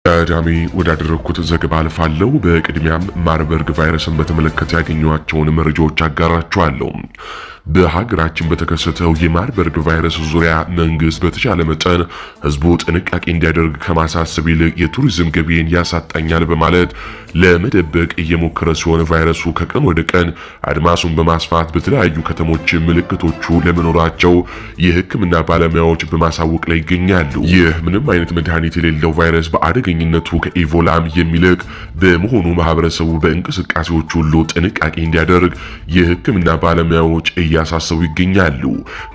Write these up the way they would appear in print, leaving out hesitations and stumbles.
ቀዳሚ ወዳደረኩት ዘገባ አልፋለሁ። በቅድሚያም ማርበርግ ቫይረስን በተመለከተ ያገኘኋቸውን መረጃዎች አጋራችኋለሁ። በሀገራችን በተከሰተው የማርበርግ ቫይረስ ዙሪያ መንግስት በተቻለ መጠን ህዝቡ ጥንቃቄ እንዲያደርግ ከማሳሰብ ይልቅ የቱሪዝም ገቢን ያሳጣኛል በማለት ለመደበቅ እየሞከረ ሲሆን ቫይረሱ ከቀን ወደ ቀን አድማሱን በማስፋት በተለያዩ ከተሞች ምልክቶቹ ለመኖራቸው የሕክምና ባለሙያዎች በማሳወቅ ላይ ይገኛሉ። ይህ ምንም አይነት መድኃኒት የሌለው ቫይረስ በአደገኝነቱ ከኢቦላም የሚልቅ በመሆኑ ማህበረሰቡ በእንቅስቃሴዎች ሁሉ ጥንቃቄ እንዲያደርግ የሕክምና ባለሙያዎች እያሳሰቡ ይገኛሉ።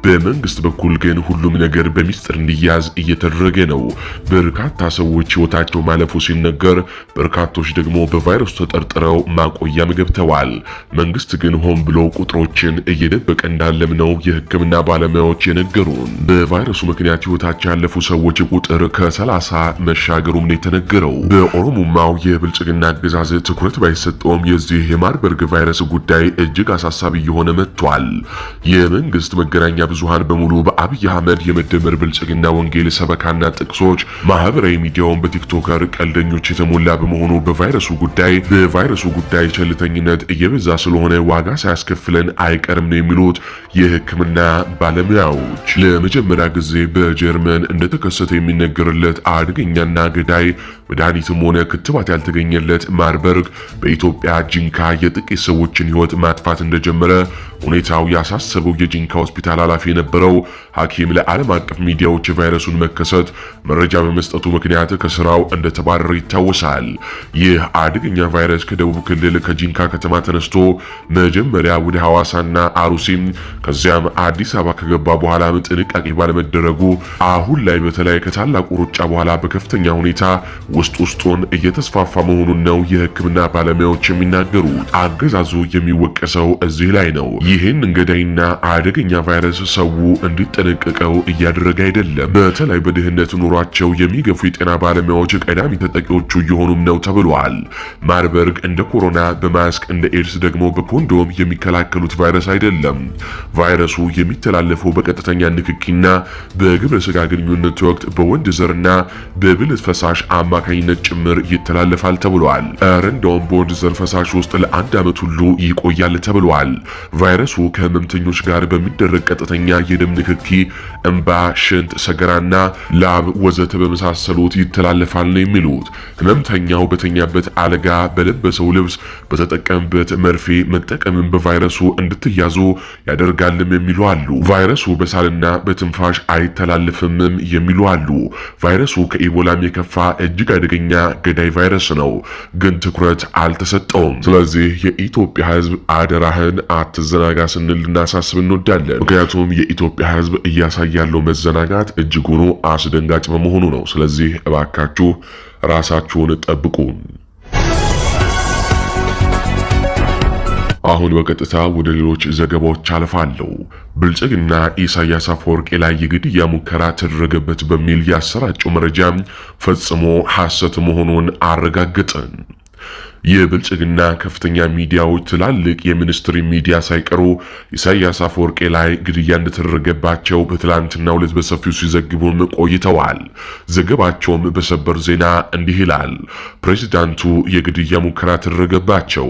በመንግስት በኩል ግን ሁሉም ነገር በሚስጥር እንዲያዝ እየተደረገ ነው። በርካታ ሰዎች ህይወታቸው ማለፉ ሲነገር፣ በርካቶች ደግሞ በቫይረሱ ተጠርጥረው ማቆያም ገብተዋል። መንግስት ግን ሆን ብሎ ቁጥሮችን እየደበቀ እንዳለም ነው የህክምና ባለሙያዎች የነገሩን። በቫይረሱ ምክንያት ህይወታቸው ያለፉ ሰዎች ቁጥር ከ30 መሻገሩም ነው የተነገረው። በኦሮሞማው የብልጽግና አገዛዝ ትኩረት ባይሰጠውም የዚህ የማርበርግ ቫይረስ ጉዳይ እጅግ አሳሳቢ እየሆነ መጥቷል። የመንግስት መገናኛ ብዙሃን በሙሉ በአብይ አህመድ የመደመር ብልጽግና ወንጌል ሰበካና ጥቅሶች ማህበራዊ ሚዲያውን በቲክቶከር ቀልደኞች የተሞላ በመሆኑ በቫይረሱ ጉዳይ ቸልተኝነት እየበዛ ስለሆነ ዋጋ ሳያስከፍለን አይቀርም ነው የሚሉት የህክምና ባለሙያዎች። ለመጀመሪያ ጊዜ በጀርመን እንደተከሰተ የሚነገርለት አደገኛና ገዳይ መድኃኒትም ሆነ ክትባት ያልተገኘለት ማርበርግ በኢትዮጵያ ጂንካ የጥቂት ሰዎችን ህይወት ማጥፋት እንደጀመረ ሁኔታው ያሳሰበው የጂንካ ሆስፒታል ኃላፊ የነበረው ሐኪም ለዓለም አቀፍ ሚዲያዎች የቫይረሱን መከሰት መረጃ በመስጠቱ ምክንያት ከስራው እንደተባረረ ይታወሳል። ይህ አደገኛ ቫይረስ ከደቡብ ክልል ከጂንካ ከተማ ተነስቶ መጀመሪያ ወደ ሐዋሳና አሩሲም ከዚያም አዲስ አበባ ከገባ በኋላ ጥንቃቄ ባለመደረጉ አሁን ላይ በተለይ ከታላቁ ሩጫ በኋላ በከፍተኛ ሁኔታ ውስጡን እየተስፋፋ መሆኑን ነው የህክምና ባለሙያዎች የሚናገሩት። አገዛዙ የሚወቀሰው እዚህ ላይ ነው። ይህን ገዳይና አደገኛ ቫይረስ ሰው እንዲጠነቀቀው እያደረገ አይደለም። በተለይ በድህነት ኑሯቸው የሚገፉ የጤና ባለሙያዎች ቀዳሚ ተጠቂዎቹ እየሆኑም ነው ተብሏል። ማርበርግ እንደ ኮሮና በማስክ እንደ ኤድስ ደግሞ በኮንዶም የሚከላከሉት ቫይረስ አይደለም። ቫይረሱ የሚተላለፈው በቀጥተኛ ንክኪና በግብረ ስጋ ግንኙነት ወቅት በወንድ ዘርና በብልት ፈሳሽ አማካኝነት ጭምር ይተላለፋል ተብሏል። እንደውም በወንድ ዘር ፈሳሽ ውስጥ ለአንድ ዓመት ሁሉ ይቆያል ተብሏል። ቫይረሱ ከህመምተኞች ጋር በሚደረግ ቀጥተኛ የደም ንክኪ፣ እንባ፣ ሽንት፣ ሰገራና ላብ ወዘተ በመሳሰሉት ይተላለፋል ነው የሚሉት። ህመምተኛው በተኛበት አልጋ፣ በለበሰው ልብስ፣ በተጠቀምበት መርፌ መጠቀምን በቫይረሱ እንድትያዙ ያደርጋልም የሚሉ አሉ። ቫይረሱ በሳልና በትንፋሽ አይተላለፍምም የሚሉ አሉ። ቫይረሱ ከኢቦላም የከፋ እጅግ አደገኛ ገዳይ ቫይረስ ነው፣ ግን ትኩረት አልተሰጠውም። ስለዚህ የኢትዮጵያ ህዝብ አደራህን አትዘናጋ ስንል ልናሳስብ እንወዳለን። ምክንያቱም የኢትዮጵያ ህዝብ እያሳየ ያለው መዘናጋት እጅጉኑ አስደንጋጭ በመሆኑ ነው። ስለዚህ እባካችሁ ራሳችሁን ጠብቁ። አሁን በቀጥታ ወደ ሌሎች ዘገባዎች አልፋለሁ። ብልጽግና ኢሳያስ አፈወርቂ ላይ የግድያ ሙከራ ተደረገበት በሚል ያሰራጨው መረጃ ፈጽሞ ሐሰት መሆኑን አረጋገጠን። የብልጽግና ከፍተኛ ሚዲያዎች ትላልቅ የሚኒስትሪ ሚዲያ ሳይቀሩ ኢሳያስ አፈወርቂ ላይ ግድያ እንደተደረገባቸው በትላንትናው ዕለት በሰፊው ሲዘግቡም ቆይተዋል። ዘገባቸውም በሰበር ዜና እንዲህ ይላል። ፕሬዝዳንቱ የግድያ ሙከራ ተደረገባቸው።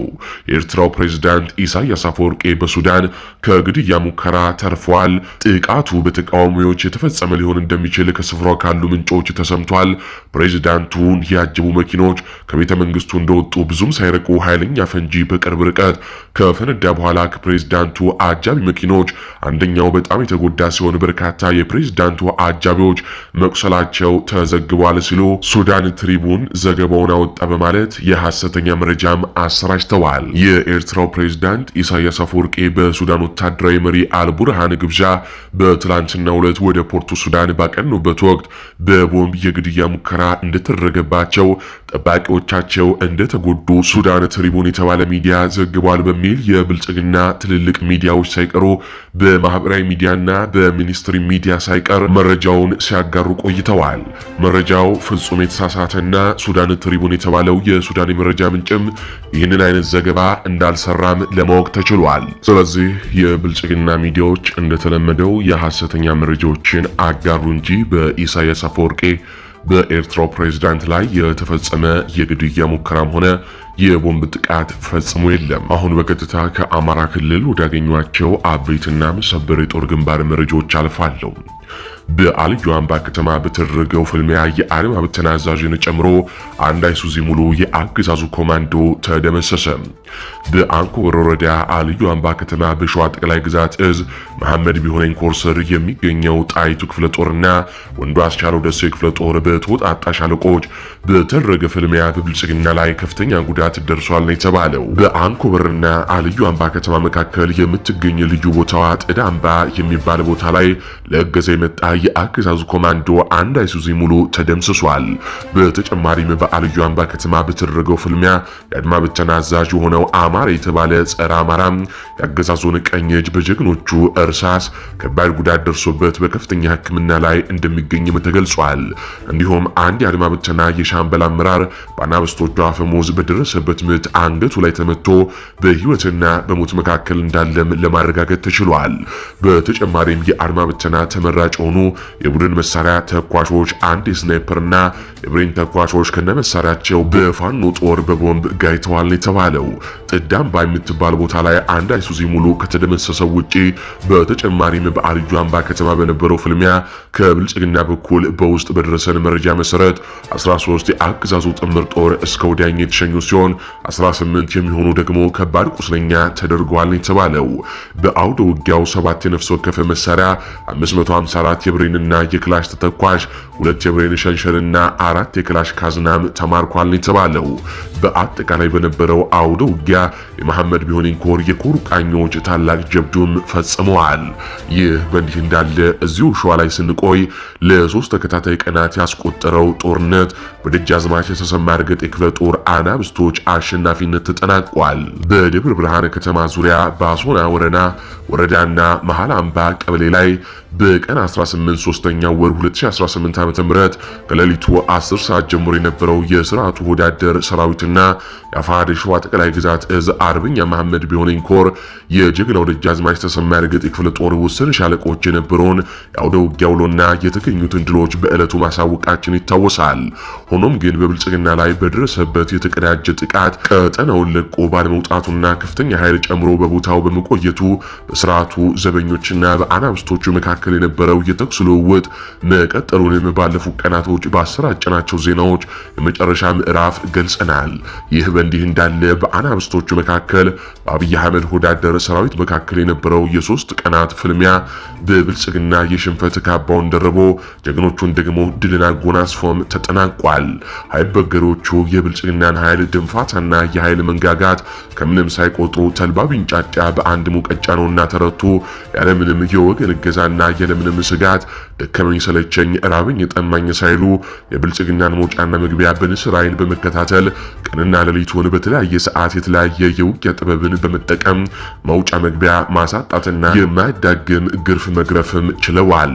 የኤርትራው ፕሬዝዳንት ኢሳያስ አፈወርቂ በሱዳን ከግድያ ሙከራ ተርፈዋል። ጥቃቱ በተቃዋሚዎች የተፈጸመ ሊሆን እንደሚችል ከስፍራው ካሉ ምንጮች ተሰምቷል። ፕሬዝዳንቱን ያጀቡ መኪኖች ከቤተ መንግስቱ እንደወጡ ብዙም ሳይርቁ ኃይለኛ ፈንጂ በቅርብ ርቀት ከፈነዳ በኋላ ከፕሬዝዳንቱ አጃቢ መኪኖች አንደኛው በጣም የተጎዳ ሲሆን በርካታ የፕሬዝዳንቱ አጃቢዎች መቁሰላቸው ተዘግቧል ሲሉ ሱዳን ትሪቡን ዘገባውን አወጣ በማለት የሐሰተኛ መረጃም አሰራጭተዋል። የኤርትራው ፕሬዝዳንት ኢሳያስ አፈወርቂ በሱዳን ወታደራዊ መሪ አልቡርሃን ግብዣ በትላንትናው ዕለት ወደ ፖርቱ ሱዳን ባቀኑበት ወቅት በቦምብ የግድያ ሙከራ እንደተደረገባቸው፣ ጠባቂዎቻቸው እንደተጎዱ ሱዳን ትሪቡን የተባለ ሚዲያ ዘግቧል በሚል የብልጽግና ትልልቅ ሚዲያዎች ሳይቀሩ በማህበራዊ ሚዲያና በሚኒስትሪ ሚዲያ ሳይቀር መረጃውን ሲያጋሩ ቆይተዋል። መረጃው ፍጹም የተሳሳተና ሱዳን ትሪቡን የተባለው የሱዳን የመረጃ ምንጭም ይህንን አይነት ዘገባ እንዳልሰራም ለማወቅ ተችሏል። ስለዚህ የብልጽግና ሚዲያዎች እንደተለመደው የሐሰተኛ መረጃዎችን አጋሩ እንጂ በኢሳያስ አፈወርቂ በኤርትራው ፕሬዝዳንት ላይ የተፈጸመ የግድያ ሙከራም ሆነ የቦምብ ጥቃት ፈጽሞ የለም። አሁን በቀጥታ ከአማራ ክልል ወዳገኟቸው አበይትና ሰበር የጦር ግንባር መረጃዎች አልፋለሁ። በአልዩ አምባ ከተማ በተደረገው ፍልሚያ የአድማ ብተና አዛዥን ጨምሮ አንድ አይሱዚ ሙሉ የአገዛዙ ኮማንዶ ተደመሰሰ። በአንኮበር ወረዳ አልዩ አምባ ከተማ በሸዋ ጠቅላይ ግዛት እዝ መሐመድ ቢሆነኝ ኮር ስር የሚገኘው ጣይቱ ክፍለ ጦርና ወንዱ አስቻለው ደሴ ክፍለ ጦር በተወጣጣ ሻለቆች በተደረገ ፍልሚያ በብልጽግና ላይ ከፍተኛ ጉዳት ደርሷል ነው የተባለው። በአንኮበርና አልዩ አምባ ከተማ መካከል የምትገኝ ልዩ ቦታዋ ጥዳ አምባ የሚባል ቦታ ላይ ለእገዛ የመጣ የአገዛዙ ኮማንዶ አንድ አይሱዚ ሙሉ ተደምስሷል። በተጨማሪም በአልዩ አምባ ከተማ በተደረገው ፍልሚያ የአድማ ብተና አዛዥ የሆነው አማራ የተባለ ጸረ አማራ የአገዛዙን ቀኝ እጅ በጀግኖቹ እርሳስ ከባድ ጉዳት ደርሶበት በከፍተኛ ሕክምና ላይ እንደሚገኝም ተገልጿል። እንዲሁም አንድ የአድማ ብተና የሻምበል አመራር በአናብስቶቹ አፈሙዝ በደረሰበት ምት አንገቱ ላይ ተመቶ በህይወትና በሞት መካከል እንዳለም ለማረጋገጥ ተችሏል። በተጨማሪም የአድማ ብተና ተመራጭ ሆኑ የቡድን መሳሪያ ተኳሾች አንድ የስናይፐርና የብሬን ተኳሾች ከነመሳሪያቸው በፋኖ ጦር በቦምብ ጋይተዋል የተባለው። ጥዳም በምትባል ቦታ ላይ አንድ አይሱዚ ሙሉ ከተደመሰሰው ውጪ በተጨማሪም በአልዩ አምባ ከተማ በነበረው ፍልሚያ ከብልጽግና በኩል በውስጥ በደረሰን መረጃ መሰረት 13 የአገዛዙ ጥምር ጦር እስከ ወዲያኛው የተሸኙ ሲሆን 18 የሚሆኑ ደግሞ ከባድ ቁስለኛ ተደርገዋል የተባለው። በአውደ ውጊያው 7 የነፍስ ወከፍ መሳሪያ 554 የብሬንና የክላሽ ተተኳሽ 2 የብሬን ሸንሸልና 4 የክላሽ ካዝናም ተማርኳል የተባለው። በአጠቃላይ በነበረው አውደ ውጊያ የመሐመድ ቢሆነኝ ኮር የኮሩ ቃኞች ታላቅ ጀብዱም ፈጽመዋል። ይህ በእንዲህ እንዳለ እዚሁ ሸዋ ላይ ስንቆይ ለ3 ተከታታይ ቀናት ያስቆጠረው ጦርነት በደጃዝማች የተሰማ እርገጤ ክፍለ ጦር አናብስቶች አሸናፊነት ተጠናቋል። በደብረ ብርሃን ከተማ ዙሪያ በአሶና ወረዳና መሃል አምባ ቀበሌ ላይ በቀን 18 3ኛው ወር 2018 ዓ.ም ከሌሊቱ 10 ሰዓት ጀምሮ የነበረው የስርዓቱ ወዳደር ሰራዊትና የአፋድ ሸዋ ጠቅላይ ግዛት እዝ አርበኛ መሐመድ ቢሆነኝ ኮር የጀግናው ደጃዝማች ተሰማ እርገጤ ክፍለ ጦር ውስን ሻለቆች የነበረውን የአውደ ውጊያ ውሎና የተገኙትን ድሎች በዕለቱ ማሳወቃችን ይታወሳል። ሆኖም ግን በብልጽግና ላይ በደረሰበት የተቀዳጀ ጥቃት ቀጠናውን ለቆ ባለመውጣቱና ከፍተኛ ኃይል ጨምሮ በቦታው በመቆየቱ በስርዓቱ ዘበኞችና በአናብስቶቹ መካከል የነበረው የተኩስ ልውውጥ መቀጠሉንም ባለፉት ቀናቶች ባሰራጨናቸው ዜናዎች የመጨረሻ ምዕራፍ ገልጸናል። ይህ በእንዲህ እንዳለ በአናብስቶቹ መካከል በአብይ አህመድ ወዳደር ሰራዊት መካከል የነበረው የ3 ቀናት ፍልሚያ በብልጽግና የሽንፈት ካባውን ደርቦ ጀግኖቹን ደግሞ ድልን አጎናጽፎም ተጠናቋል። አይበገሮቹ የብልጽግናን ኃይል ድንፋታና የኃይል መንጋጋት ከምንም ሳይቆጥሩ ተልባ ቢንጫጫ በአንድ ሙቀጫ ነውና ተረቱ ያለምንም የወገን እገዛና ያለምንም ስጋት ደከመኝ ሰለቸኝ ራበኝ ጠማኝ ሳይሉ የብልጽግናን መውጫና መግቢያ በንስር አይን በመከታተል ቀንና ሌሊቱን በተለያየ ሰዓት የተለያየ የውጊያ ጥበብን በመጠቀም መውጫ መግቢያ ማሳጣትና የማያዳግም ግርፍ መግረፍም ችለዋል።